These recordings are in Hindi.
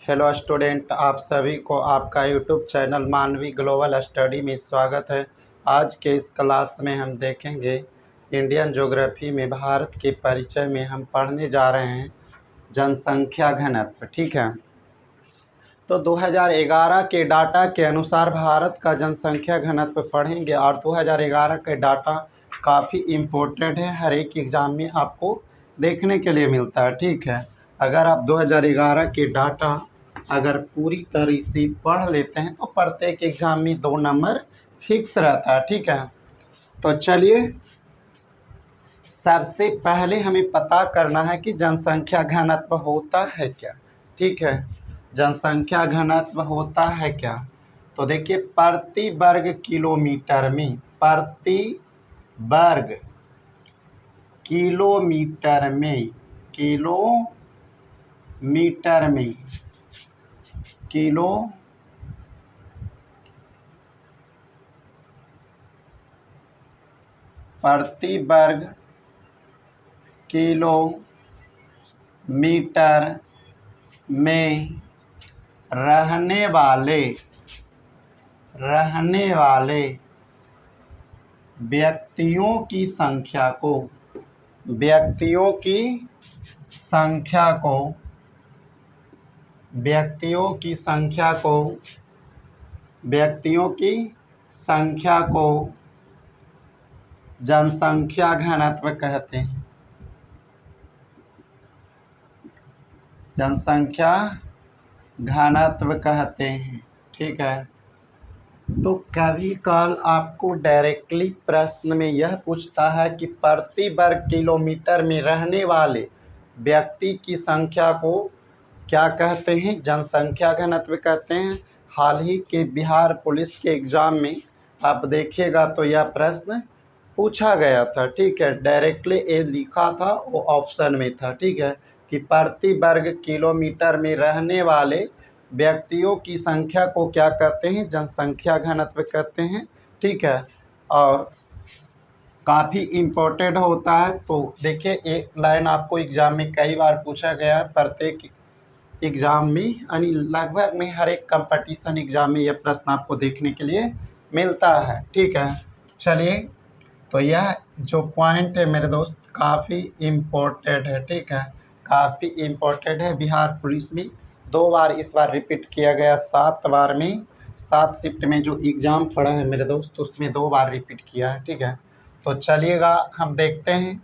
हेलो स्टूडेंट, आप सभी को आपका यूट्यूब चैनल मानवी ग्लोबल स्टडी में स्वागत है। आज के इस क्लास में हम देखेंगे इंडियन ज्योग्राफी में भारत के परिचय में हम पढ़ने जा रहे हैं जनसंख्या घनत्व। ठीक है, तो 2011 के डाटा के अनुसार भारत का जनसंख्या घनत्व पढ़ेंगे और 2011 के डाटा काफ़ी इम्पोर्टेंट है, हर एक एग्ज़ाम में आपको देखने के लिए मिलता है। ठीक है, अगर आप 2011 के डाटा अगर पूरी तरह से पढ़ लेते हैं तो प्रत्येक एग्ज़ाम में 2 नंबर फिक्स रहता है। ठीक है, तो चलिए सबसे पहले हमें पता करना है कि जनसंख्या घनत्व होता है क्या। ठीक है, जनसंख्या घनत्व होता है क्या, तो देखिए प्रति वर्ग किलोमीटर में, प्रति वर्ग किलोमीटर में, किलोमीटर में, किलो प्रति वर्ग किलोमीटर में रहने वाले व्यक्तियों की संख्या को, व्यक्तियों की संख्या को, व्यक्तियों की संख्या को, व्यक्तियों की संख्या को जनसंख्या घनत्व कहते हैं। जनसंख्या घनत्व कहते हैं। ठीक है, तो कभी काल आपको डायरेक्टली प्रश्न में यह पूछता है कि प्रति वर्ग किलोमीटर में रहने वाले व्यक्ति की संख्या को क्या कहते हैं, जनसंख्या घनत्व कहते हैं। हाल ही के बिहार पुलिस के एग्ज़ाम में आप देखिएगा तो यह प्रश्न पूछा गया था। ठीक है, डायरेक्टली ये लिखा था, वो ऑप्शन में था। ठीक है, कि प्रति वर्ग किलोमीटर में रहने वाले व्यक्तियों की संख्या को क्या कहते हैं, जनसंख्या घनत्व कहते हैं। ठीक है, और काफ़ी इम्पोर्टेंट होता है। तो देखिए एक लाइन आपको एग्ज़ाम में कई बार पूछा गया है, प्रत्येक एग्ज़ाम में, यानी लगभग में हर एक कंपटीशन एग्ज़ाम में यह प्रश्न आपको देखने के लिए मिलता है। ठीक है, चलिए, तो यह जो पॉइंट है मेरे दोस्त काफ़ी इम्पोर्टेंट है। ठीक है, काफ़ी इम्पोर्टेंट है। बिहार पुलिस में 2 बार इस बार रिपीट किया गया, 7 बार में, 7 शिफ्ट में जो एग्ज़ाम पड़ा है मेरे दोस्त उसमें 2 बार रिपीट किया है। ठीक है, तो चलिएगा हम देखते हैं।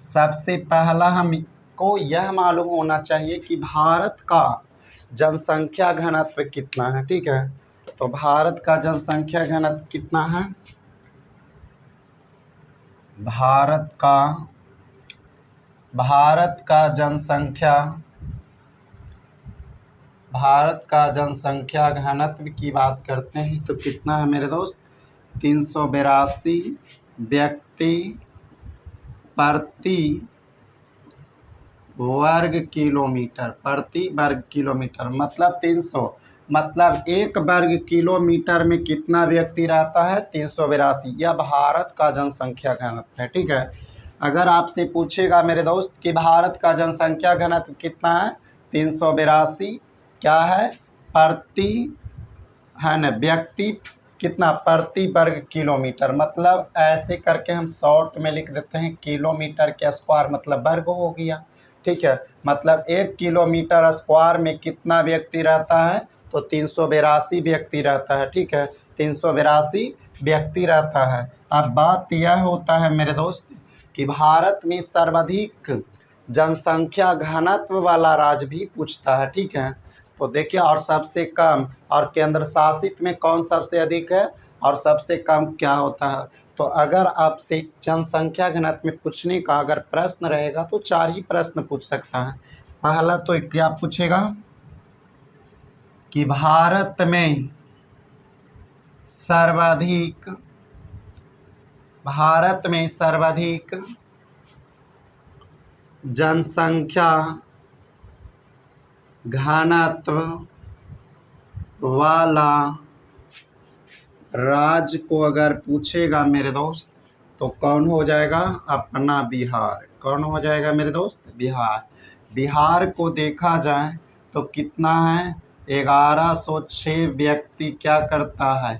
सबसे पहला हमको यह मालूम होना चाहिए कि भारत का जनसंख्या घनत्व कितना है। ठीक है, तो भारत का जनसंख्या घनत्व कितना है, भारत का जनसंख्या घनत्व की बात करते हैं तो कितना है मेरे दोस्त, 382 व्यक्ति प्रति वर्ग किलोमीटर, प्रति वर्ग किलोमीटर मतलब 300, मतलब 1 वर्ग किलोमीटर में कितना व्यक्ति रहता है, 382। यह भारत का जनसंख्या घनत्व है। ठीक है, अगर आपसे पूछेगा मेरे दोस्त कि भारत का जनसंख्या घनत्व कितना है, 382 क्या है, प्रति है न, व्यक्ति कितना, प्रति वर्ग किलोमीटर, मतलब ऐसे करके हम शॉर्ट में लिख देते हैं, किलोमीटर के स्क्वायर मतलब वर्ग हो गया। ठीक है, मतलब 1 किलोमीटर स्क्वायर में कितना व्यक्ति रहता है, तो 382 व्यक्ति रहता है। ठीक है, 382 व्यक्ति रहता है। अब बात यह होता है मेरे दोस्त कि भारत में सर्वाधिक जनसंख्या घनत्व वाला राज्य भी पूछता है। ठीक है, तो देखिए, और सबसे कम और केंद्र शासित में कौन सबसे अधिक है और सबसे कम क्या होता है। तो अगर आपसे जनसंख्या घनत्व में पूछने का अगर प्रश्न रहेगा तो 4 ही प्रश्न पूछ सकता है। पहला तो क्या पूछेगा कि भारत में सर्वाधिक जनसंख्या घनत्व वाला राज्य को अगर पूछेगा मेरे दोस्त तो कौन हो जाएगा, अपना बिहार। कौन हो जाएगा मेरे दोस्त, बिहार। बिहार को देखा जाए तो कितना है 1106 व्यक्ति क्या करता है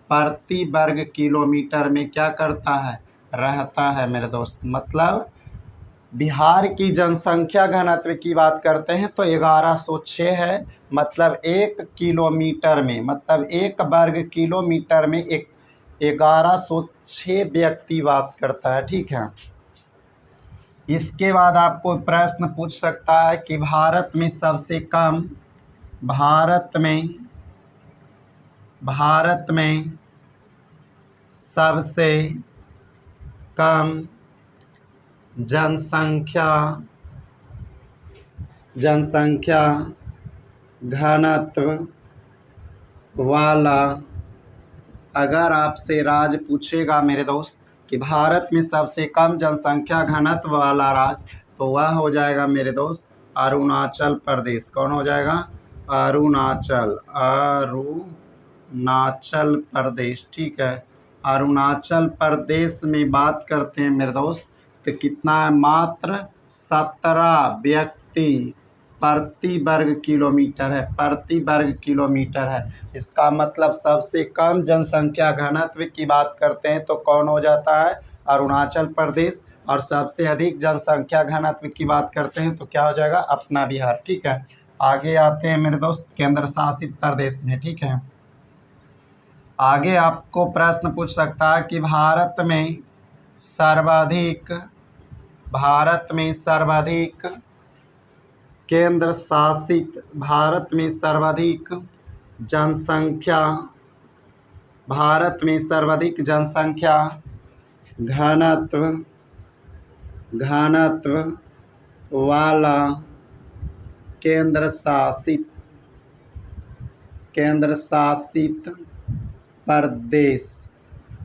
प्रति वर्ग किलोमीटर में क्या करता है रहता है मेरे दोस्त। मतलब बिहार की जनसंख्या घनत्व की बात करते हैं तो 1106 है। मतलब 1 किलोमीटर में मतलब 1 वर्ग किलोमीटर में 1106 व्यक्ति वास करता है। ठीक है। इसके बाद आपको प्रश्न पूछ सकता है कि भारत में सबसे कम सबसे कम जनसंख्या घनत्व वाला, अगर आपसे राज्य पूछेगा मेरे दोस्त कि भारत में सबसे कम जनसंख्या घनत्व वाला राज्य, तो वह हो जाएगा मेरे दोस्त अरुणाचल प्रदेश। कौन हो जाएगा अरुणाचल प्रदेश। ठीक है। अरुणाचल प्रदेश में बात करते हैं मेरे दोस्त तो कितना है मात्र 17 व्यक्ति प्रति वर्ग किलोमीटर है। इसका मतलब सबसे कम जनसंख्या घनत्व की बात करते हैं तो कौन हो जाता है अरुणाचल प्रदेश, और सबसे अधिक जनसंख्या घनत्व की बात करते हैं तो क्या हो जाएगा अपना बिहार। ठीक है। आगे आते हैं मेरे दोस्त केंद्र शासित प्रदेश में। ठीक है। आगे आपको प्रश्न पूछ सकता है कि भारत में सर्वाधिक केंद्र शासित भारत में सर्वाधिक जनसंख्या घनत्व वाला केंद्र शासित प्रदेश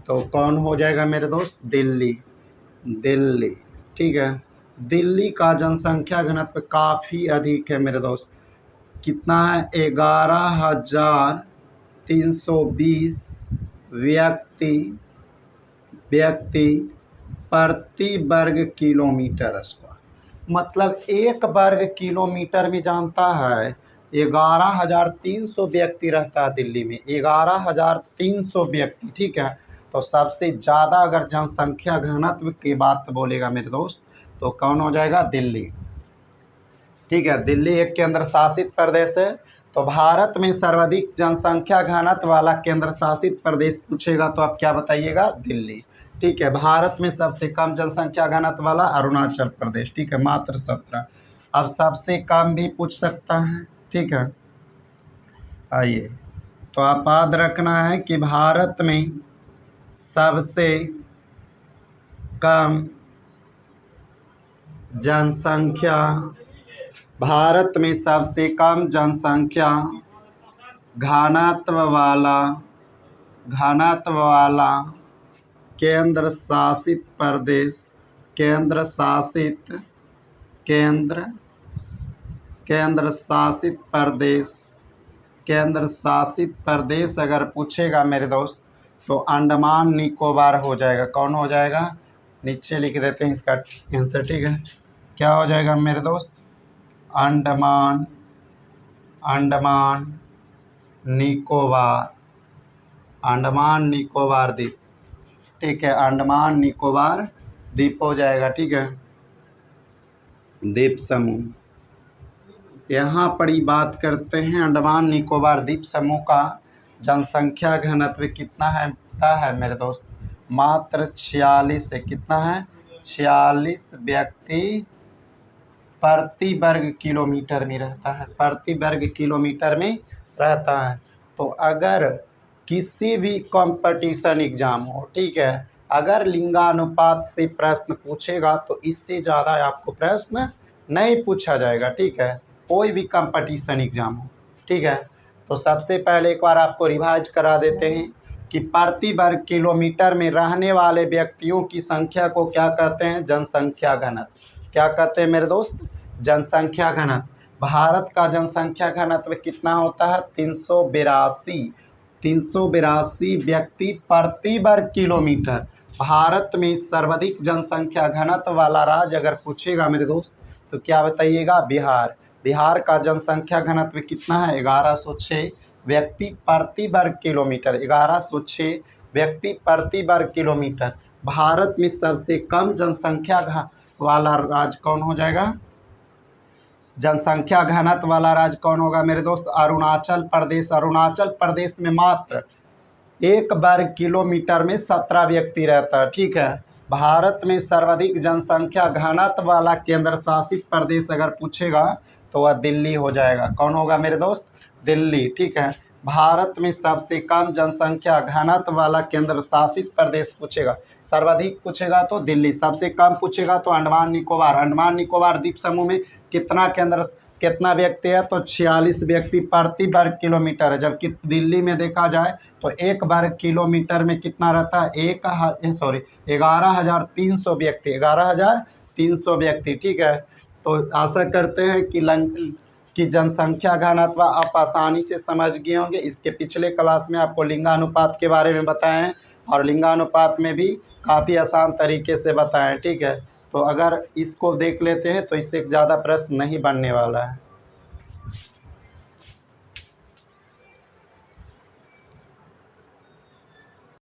तो कौन हो जाएगा मेरे दोस्त दिल्ली। ठीक है। दिल्ली का जनसंख्या घनत्व काफ़ी अधिक है मेरे दोस्त। कितना है 11,320 व्यक्ति प्रति वर्ग किलोमीटर स्क्वायर। मतलब 1 वर्ग किलोमीटर में जानता है 11,300 व्यक्ति रहता है दिल्ली में। 11,300 व्यक्ति। ठीक है। तो सबसे ज़्यादा अगर जनसंख्या घनत्व की बात बोलेगा मेरे दोस्त तो कौन हो जाएगा दिल्ली। ठीक है। दिल्ली एक केंद्र शासित प्रदेश है। तो भारत में सर्वाधिक जनसंख्या घनत्व वाला केंद्र शासित प्रदेश पूछेगा तो आप क्या बताइएगा दिल्ली। ठीक है। भारत में सबसे कम जनसंख्या घनत्व वाला अरुणाचल प्रदेश। ठीक है। मात्र 17। अब सबसे कम भी पूछ सकता है। ठीक है। आइए तो आप याद रखना है कि भारत में सबसे कम जनसंख्या घनत्व वाला केंद्र शासित प्रदेश अगर पूछेगा मेरे दोस्त तो अंडमान निकोबार हो जाएगा। कौन हो जाएगा नीचे लिख देते हैं इसका आंसर। ठीक है। क्या हो जाएगा मेरे दोस्त अंडमान निकोबार द्वीप। ठीक है। अंडमान निकोबार द्वीप हो जाएगा। ठीक है। द्वीप समूह यहाँ पर ही बात करते हैं। अंडमान निकोबार द्वीप समूह का जनसंख्या घनत्व कितना है पता है मेरे दोस्त मात्र 46 है। कितना है 46 व्यक्ति प्रति वर्ग किलोमीटर में रहता है। तो अगर किसी भी कंपटीशन एग्जाम हो, ठीक है, अगर लिंगानुपात से प्रश्न पूछेगा तो इससे ज़्यादा आपको प्रश्न नहीं पूछा जाएगा। ठीक है। कोई भी कंपटीशन एग्जाम हो। ठीक है। तो सबसे पहले एक बार आपको रिवाइज करा देते हैं कि प्रति वर्ग किलोमीटर में रहने वाले व्यक्तियों की संख्या को क्या कहते हैं जनसंख्या घनत्व। क्या कहते हैं मेरे दोस्त जनसंख्या घनत्व। भारत का जनसंख्या घनत्व कितना होता है 382 व्यक्ति प्रति वर्ग किलोमीटर। भारत में सर्वाधिक जनसंख्या घनत्व वाला राज्य अगर पूछेगा मेरे दोस्त तो क्या बताइएगा बिहार। बिहार का जनसंख्या घनत्व कितना है? 1106 व्यक्ति प्रति वर्ग किलोमीटर। 1106 व्यक्ति प्रति वर्ग किलोमीटर। भारत में सबसे कम जनसंख्या वाला राज्य कौन हो जाएगा? जनसंख्या घनत्व वाला राज्य कौन होगा मेरे दोस्त? अरुणाचल प्रदेश। अरुणाचल प्रदेश में मात्र 1 वर्ग किलोमीटर में 17 व्यक्ति रहता है। ठीक है। भारत में सर्वाधिक जनसंख्या घनत्व वाला केंद्र शासित प्रदेश अगर पूछेगा तो वह दिल्ली हो जाएगा। कौन होगा मेरे दोस्त? दिल्ली। ठीक है। भारत में सबसे कम जनसंख्या घनत्व वाला केंद्र शासित प्रदेश पूछेगा, सर्वाधिक पूछेगा तो दिल्ली, सबसे कम पूछेगा तो अंडमान निकोबार। अंडमान निकोबार द्वीप समूह में कितना व्यक्ति है? तो 46 व्यक्ति प्रति वर्ग किलोमीटर है। जबकि दिल्ली में देखा जाए तो 1 वर्ग किलोमीटर में कितना रहता है? 11,300 व्यक्ति। 11,300 व्यक्ति। ठीक है। तो आशा करते हैं कि जनसंख्या घनत्व आप आसानी से समझ गए होंगे। इसके पिछले क्लास में आपको लिंगानुपात के बारे में बताए हैं और लिंगानुपात में भी काफ़ी आसान तरीके से बताएं। ठीक है। तो अगर इसको देख लेते हैं तो इससे ज़्यादा प्रश्न नहीं बनने वाला है।